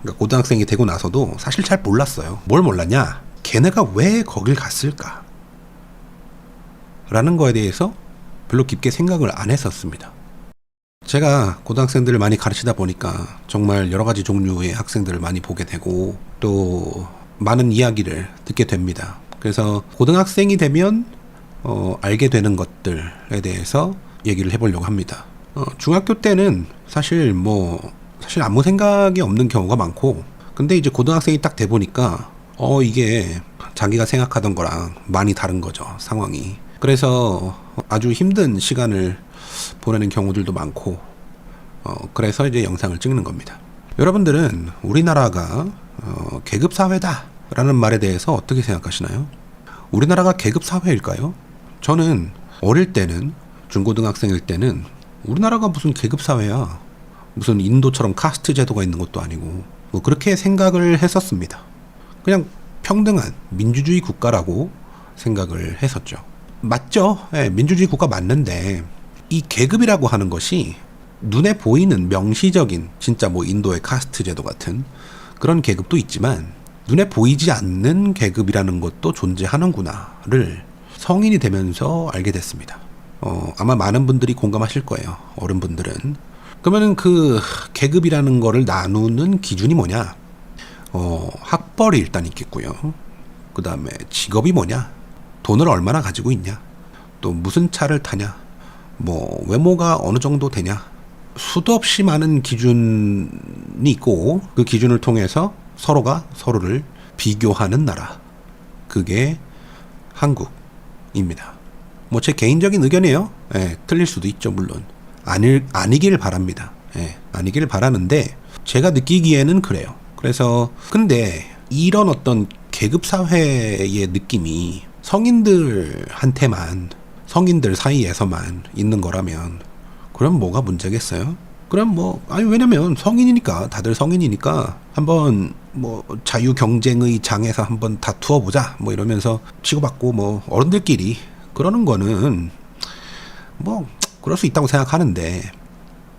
그러니까 고등학생이 되고 나서도 사실 잘 몰랐어요. 뭘 몰랐냐? 걔네가 왜 거길 갔을까? 라는 거에 대해서 별로 깊게 생각을 안 했었습니다. 제가 고등학생들을 많이 가르치다 보니까 정말 여러 가지 종류의 학생들을 많이 보게 되고 또 많은 이야기를 듣게 됩니다. 그래서 고등학생이 되면 알게 되는 것들에 대해서 얘기를 해보려고 합니다. 중학교 때는 사실 아무 생각이 없는 경우가 많고, 근데 이제 고등학생이 딱 돼 보니까 이게 자기가 생각하던 거랑 많이 다른 거죠, 상황이. 그래서 아주 힘든 시간을 보내는 경우들도 많고, 그래서 이제 영상을 찍는 겁니다. 여러분들은 우리나라가 계급사회다 라는 말에 대해서 어떻게 생각하시나요? 우리나라가 계급사회일까요? 저는 어릴 때는, 중고등학생일 때는 우리나라가 무슨 계급사회야, 무슨 인도처럼 카스트 제도가 있는 것도 아니고 그렇게 생각을 했었습니다. 그냥 평등한 민주주의 국가라고 생각을 했었죠. 맞죠? 네, 민주주의 국가 맞는데 이 계급이라고 하는 것이 눈에 보이는 명시적인 진짜 인도의 카스트 제도 같은 그런 계급도 있지만 눈에 보이지 않는 계급이라는 것도 존재하는구나를 성인이 되면서 알게 됐습니다. 아마 많은 분들이 공감하실 거예요. 어른분들은. 그러면은 그 계급이라는 거를 나누는 기준이 뭐냐? 학벌이 일단 있겠고요. 그 다음에 직업이 뭐냐? 돈을 얼마나 가지고 있냐? 또 무슨 차를 타냐? 외모가 어느 정도 되냐? 수도 없이 많은 기준이 있고 그 기준을 통해서 서로가 서로를 비교하는 나라. 그게 한국입니다. 제 개인적인 의견이에요. 예, 틀릴 수도 있죠, 물론. 아니길 바랍니다. 예, 아니길 바라는데 제가 느끼기에는 그래요. 그래서 근데 이런 어떤 계급사회의 느낌이 성인들한테만, 성인들 사이에서만 있는 거라면 그럼 뭐가 문제겠어요? 그럼 왜냐면 성인이니까, 다들 성인이니까 한번 자유 경쟁의 장에서 한번 다투어 보자 이러면서 치고받고 어른들끼리 그러는 거는 그럴 수 있다고 생각하는데,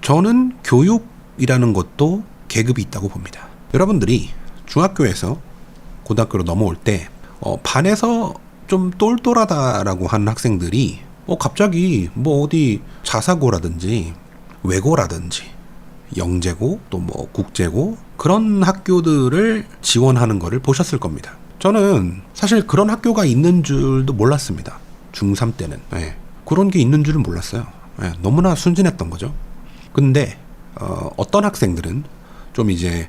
저는 교육이라는 것도 계급이 있다고 봅니다. 여러분들이 중학교에서 고등학교로 넘어올 때 반에서 좀 똘똘하다라고 하는 학생들이 갑자기 어디 자사고라든지 외고라든지 영재고 또 국제고 그런 학교들을 지원하는 거를 보셨을 겁니다. 저는 사실 그런 학교가 있는 줄도 몰랐습니다. 중3 때는. 네. 그런 게 있는 줄은 몰랐어요. 네. 너무나 순진했던 거죠. 근데 어떤 학생들은 좀 이제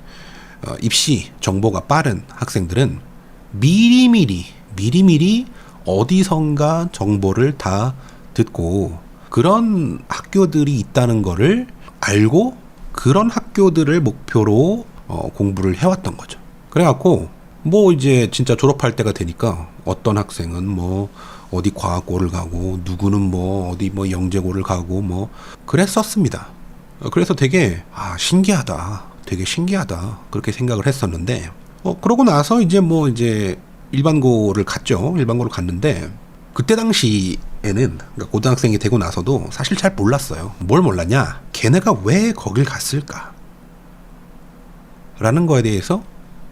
입시 정보가 빠른 학생들은 미리미리 어디선가 정보를 다 듣고 그런 학교들이 있다는 거를 알고 그런 학교들을 목표로 공부를 해왔던 거죠. 그래갖고 이제 진짜 졸업할 때가 되니까 어떤 학생은 어디 과학고를 가고 누구는 어디 영재고를 가고 그랬었습니다. 그래서 되게 신기하다, 되게 신기하다 그렇게 생각을 했었는데 그러고 나서 이제 일반고를 갔죠. 일반고를 갔는데 그때 당시에는, 그러니까 고등학생이 되고 나서도 사실 잘 몰랐어요. 뭘 몰랐냐? 걔네가 왜 거길 갔을까? 라는 거에 대해서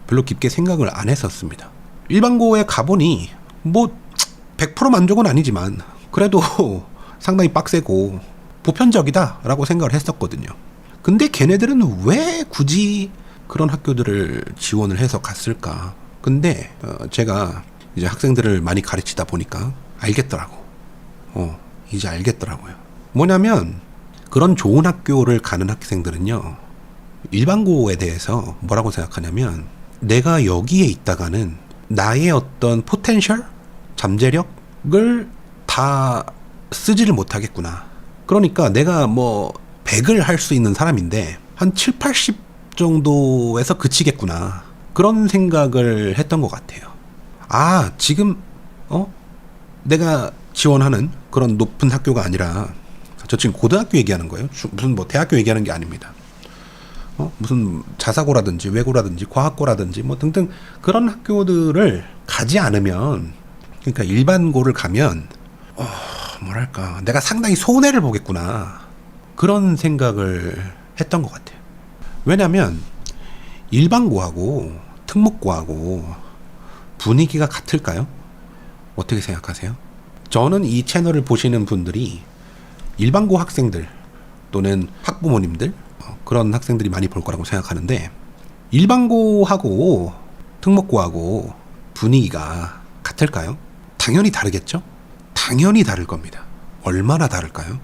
별로 깊게 생각을 안 했었습니다. 일반고에 가보니 100% 만족은 아니지만 그래도 상당히 빡세고 보편적이다 라고 생각을 했었거든요. 근데 걔네들은 왜 굳이 그런 학교들을 지원을 해서 갔을까? 근데 제가 이제 학생들을 많이 가르치다 보니까 알겠더라고. 이제 알겠더라고요. 뭐냐면 그런 좋은 학교를 가는 학생들은요, 일반고에 대해서 뭐라고 생각하냐면 내가 여기에 있다가는 나의 어떤 포텐셜? 잠재력을 다 쓰지를 못하겠구나. 그러니까 내가 100을 할 수 있는 사람인데 한 7, 80 정도에서 그치겠구나. 그런 생각을 했던 것 같아요. 지금 내가 지원하는 그런 높은 학교가 아니라, 저 지금 고등학교 얘기하는 거예요. 무슨 대학교 얘기하는 게 아닙니다. 무슨 자사고라든지 외고라든지 과학고라든지 등등 그런 학교들을 가지 않으면, 그러니까 일반고를 가면 뭐랄까, 내가 상당히 손해를 보겠구나, 그런 생각을 했던 것 같아요. 왜냐면 일반고하고 특목고하고 분위기가 같을까요? 어떻게 생각하세요? 저는 이 채널을 보시는 분들이 일반고 학생들 또는 학부모님들 그런 학생들이 많이 볼 거라고 생각하는데, 일반고하고 특목고하고 분위기가 같을까요? 당연히 다르겠죠? 당연히 다를 겁니다. 얼마나 다를까요?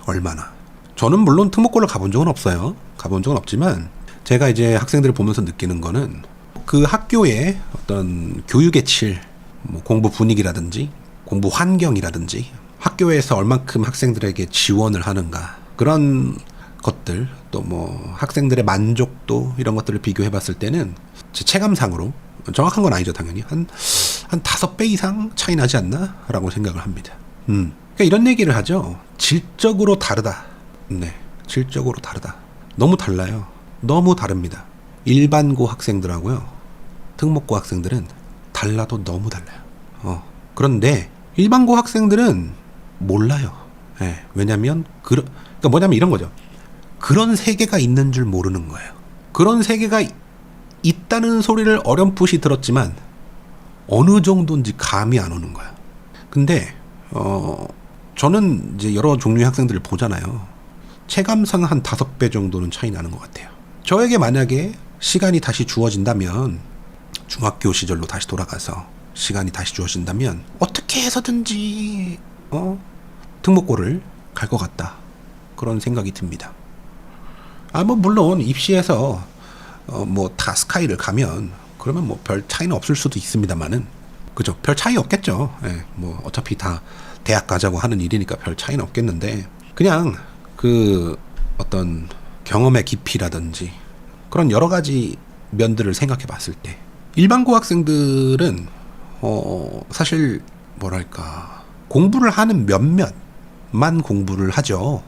얼마나. 저는 물론 특목고를 가본 적은 없어요. 가본 적은 없지만 제가 이제 학생들을 보면서 느끼는 거는 그 학교의 어떤 교육의 질, 뭐 공부 분위기라든지 공부 환경이라든지 학교에서 얼만큼 학생들에게 지원을 하는가, 그런 것들, 또 뭐 학생들의 만족도, 이런 것들을 비교해 봤을 때는 제 체감상으로, 정확한 건 아니죠 당연히, 한 5배 이상 차이 나지 않나 라고 생각을 합니다. 그러니까 이런 얘기를 하죠. 질적으로 다르다. 네, 질적으로 다르다. 너무 달라요. 너무 다릅니다. 일반고 학생들하고요 특목고 학생들은 달라도 너무 달라요. 그런데 일반고 학생들은 몰라요. 네, 왜냐면 그러니까 뭐냐면 이런 거죠. 그런 세계가 있는 줄 모르는 거예요. 그런 세계가 있다는 소리를 어렴풋이 들었지만 어느 정도인지 감이 안 오는 거야. 근데 저는 이제 여러 종류의 학생들을 보잖아요. 체감상 한 5배 정도는 차이 나는 것 같아요. 저에게 만약에 시간이 다시 주어진다면, 중학교 시절로 다시 돌아가서 시간이 다시 주어진다면 어떻게 해서든지 특목고를 갈 것 같다, 그런 생각이 듭니다. 뭐 물론 입시에서 뭐 다 스카이를 가면 그러면 뭐 별 차이는 없을 수도 있습니다만은, 그죠? 별 차이 없겠죠. 예, 뭐 어차피 다 대학 가자고 하는 일이니까 별 차이는 없겠는데, 그냥 그 어떤 경험의 깊이라든지 그런 여러 가지 면들을 생각해 봤을 때 일반고 학생들은 사실 뭐랄까, 공부를 하는 몇몇만 공부를 하죠.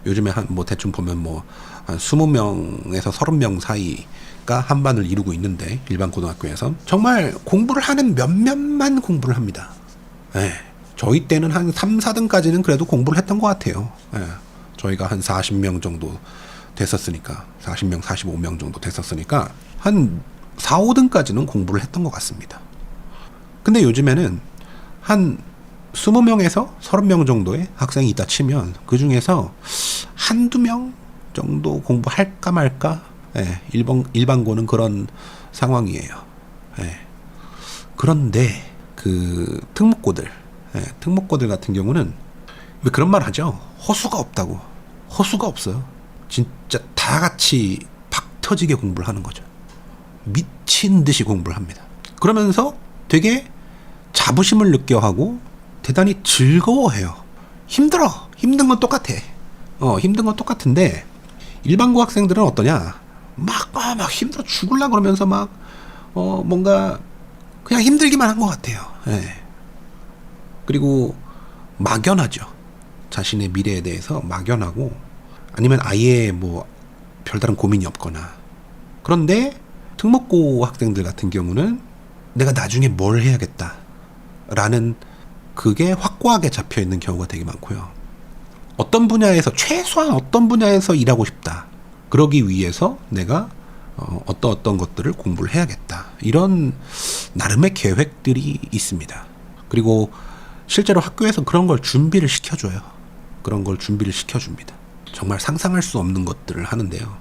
요즘에 뭐 대충 보면 뭐 한 20명에서 30명 사이가 한 반을 이루고 있는데, 일반 고등학교에선 정말 공부를 하는 몇몇만 공부를 합니다. 예. 저희 때는 한 3, 4등까지는 그래도 공부를 했던 것 같아요. 예. 저희가 한 40명 정도 됐었으니까, 40명, 45명 정도 됐었으니까 한 4, 5등까지는 공부를 했던 것 같습니다. 근데 요즘에는 한 20명에서 30명 정도의 학생이 있다 치면 그 중에서 한두 명 정도 공부할까 말까, 예, 일반고는 그런 상황이에요. 예. 그런데 그 특목고들, 예, 특목고들 같은 경우는 왜 그런 말 하죠? 허수가 없다고. 허수가 없어요. 진짜 다 같이 박 터지게 공부를 하는 거죠. 미친 듯이 공부를 합니다. 그러면서 되게 자부심을 느껴하고 대단히 즐거워해요. 힘들어. 힘든 건 똑같아. 힘든 건 똑같은데, 일반고 학생들은 어떠냐? 막 힘들어 죽을라 그러면서 막 뭔가 그냥 힘들기만 한 것 같아요. 예. 그리고 막연하죠. 자신의 미래에 대해서 막연하고, 아니면 아예 뭐 별다른 고민이 없거나. 그런데 특목고 학생들 같은 경우는 내가 나중에 뭘 해야겠다 라는 그게 확고하게 잡혀 있는 경우가 되게 많고요. 어떤 분야에서, 최소한 어떤 분야에서 일하고 싶다, 그러기 위해서 내가 어떤 것들을 공부를 해야겠다, 이런 나름의 계획들이 있습니다. 그리고 실제로 학교에서 그런 걸 준비를 시켜줘요. 그런 걸 준비를 시켜줍니다. 정말 상상할 수 없는 것들을 하는데요.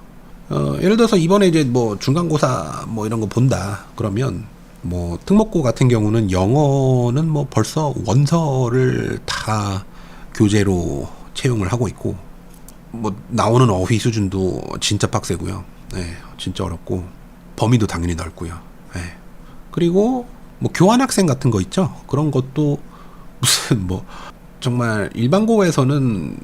예를 들어서 이번에 이제 뭐 중간고사 뭐 이런 거 본다 그러면, 뭐 특목고 같은 경우는 영어는 뭐 벌써 원서를 다 교재로 채용을 하고 있고, 뭐 나오는 어휘 수준도 진짜 빡세고요. 네, 진짜 어렵고 범위도 당연히 넓고요. 네. 그리고 뭐 교환학생 같은 거 있죠. 그런 것도 무슨 뭐 정말 일반고에서는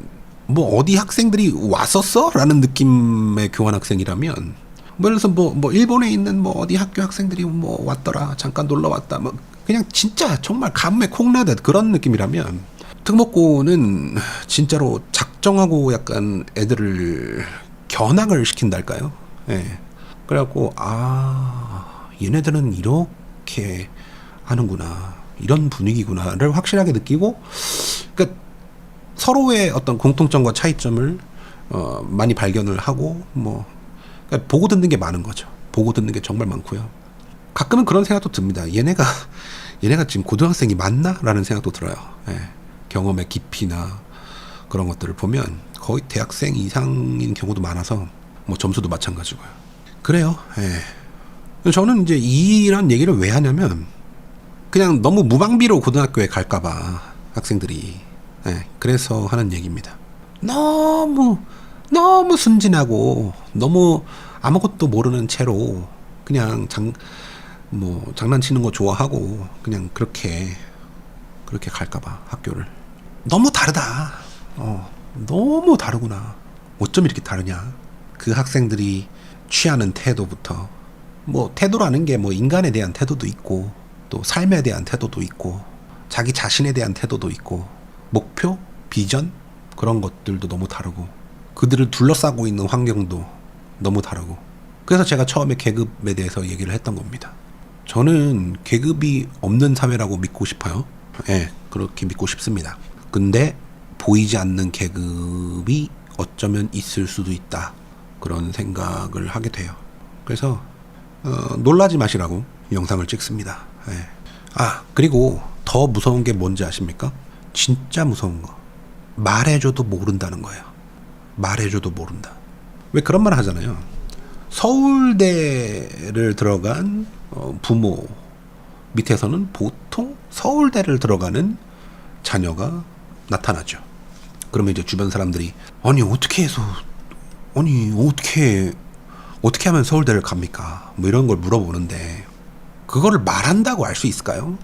뭐 어디 학생들이 왔었어? 라는 느낌의 교환학생이라면, 뭐 예를 들어서 뭐 일본에 있는 뭐 어디 학교 학생들이 뭐 왔더라, 잠깐 놀러 왔다, 뭐 그냥 진짜 정말 가뭄에 콩나듯 그런 느낌이라면, 특목고는 진짜로 작정하고 약간 애들을 견학을 시킨달까요? 예. 그래갖고 얘네들은 이렇게 하는구나, 이런 분위기구나를 확실하게 느끼고, 그러니까 서로의 어떤 공통점과 차이점을 많이 발견을 하고, 뭐 그러니까 보고 듣는 게 많은 거죠. 보고 듣는 게 정말 많고요. 가끔은 그런 생각도 듭니다. 얘네가 지금 고등학생이 맞나? 라는 생각도 들어요. 예. 경험의 깊이나 그런 것들을 보면 거의 대학생 이상인 경우도 많아서 뭐 점수도 마찬가지고요. 그래요. 예. 저는 이제 이런 얘기를 왜 하냐면 그냥 너무 무방비로 고등학교에 갈까봐 학생들이. 예. 그래서 하는 얘기입니다. 너무 순진하고 너무 아무것도 모르는 채로 그냥 장난치는 거 좋아하고 그냥 그렇게 갈까봐 학교를. 너무 다르다. 너무 다르구나. 어쩜 이렇게 다르냐. 그 학생들이 취하는 태도부터, 뭐 태도라는 게 뭐 인간에 대한 태도도 있고 또 삶에 대한 태도도 있고 자기 자신에 대한 태도도 있고 목표, 비전 그런 것들도 너무 다르고 그들을 둘러싸고 있는 환경도 너무 다르고. 그래서 제가 처음에 계급에 대해서 얘기를 했던 겁니다. 저는 계급이 없는 사회라고 믿고 싶어요. 예, 그렇게 믿고 싶습니다. 근데 보이지 않는 계급이 어쩌면 있을 수도 있다. 그런 생각을 하게 돼요. 그래서 놀라지 마시라고 영상을 찍습니다. 예. 그리고 더 무서운 게 뭔지 아십니까? 진짜 무서운 거. 말해줘도 모른다는 거예요. 말해줘도 모른다. 왜 그런 말 하잖아요. 서울대를 들어간 부모 밑에서는 보통 서울대를 들어가는 자녀가 나타나죠. 그러면 이제 주변 사람들이 어떻게 하면 서울대를 갑니까? 뭐 이런 걸 물어보는데 그거를 말한다고 알 수 있을까요?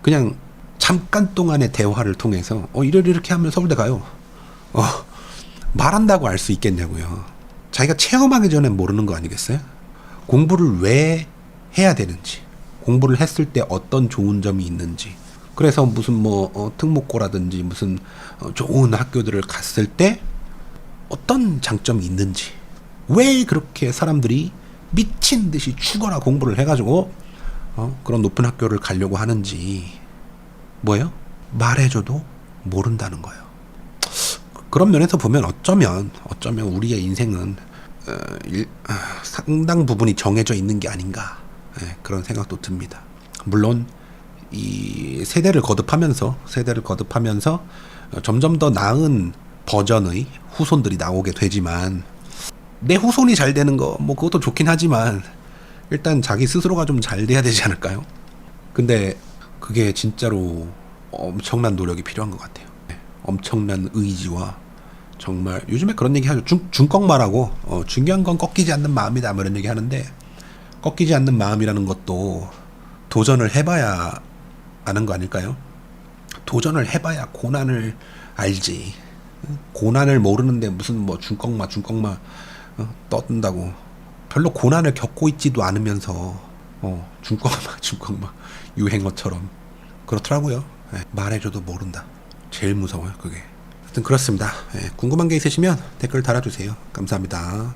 그냥 잠깐 동안의 대화를 통해서 이렇게 하면 서울대 가요. 말한다고 알 수 있겠냐고요. 자기가 체험하기 전에 모르는 거 아니겠어요? 공부를 왜 해야 되는지, 공부를 했을 때 어떤 좋은 점이 있는지, 그래서 무슨 특목고라든지 무슨 좋은 학교들을 갔을 때 어떤 장점이 있는지, 왜 그렇게 사람들이 미친 듯이 죽어라 공부를 해가지고 그런 높은 학교를 가려고 하는지, 뭐예요? 말해줘도 모른다는 거예요. 그런 면에서 보면 어쩌면 우리의 인생은 상당 부분이 정해져 있는 게 아닌가, 그런 생각도 듭니다. 물론 이 세대를 거듭하면서 점점 더 나은 버전의 후손들이 나오게 되지만, 내 후손이 잘 되는 거 그것도 좋긴 하지만 일단 자기 스스로가 좀 잘 돼야 되지 않을까요? 근데 그게 진짜로 엄청난 노력이 필요한 것 같아요. 엄청난 의지와, 정말 요즘에 그런 얘기 하죠. 중꺾마라고. 중요한 건 꺾이지 않는 마음이다, 뭐 이런 얘기 하는데, 꺾이지 않는 마음이라는 것도 도전을 해봐야 아는 거 아닐까요? 도전을 해봐야 고난을 알지. 고난을 모르는데 무슨 중꺾마 떠든다고. 별로 고난을 겪고 있지도 않으면서 중꺾마 유행어처럼 그렇더라고요. 말해줘도 모른다. 제일 무서워요, 그게. 하여튼 그렇습니다. 궁금한 게 있으시면 댓글 달아주세요. 감사합니다.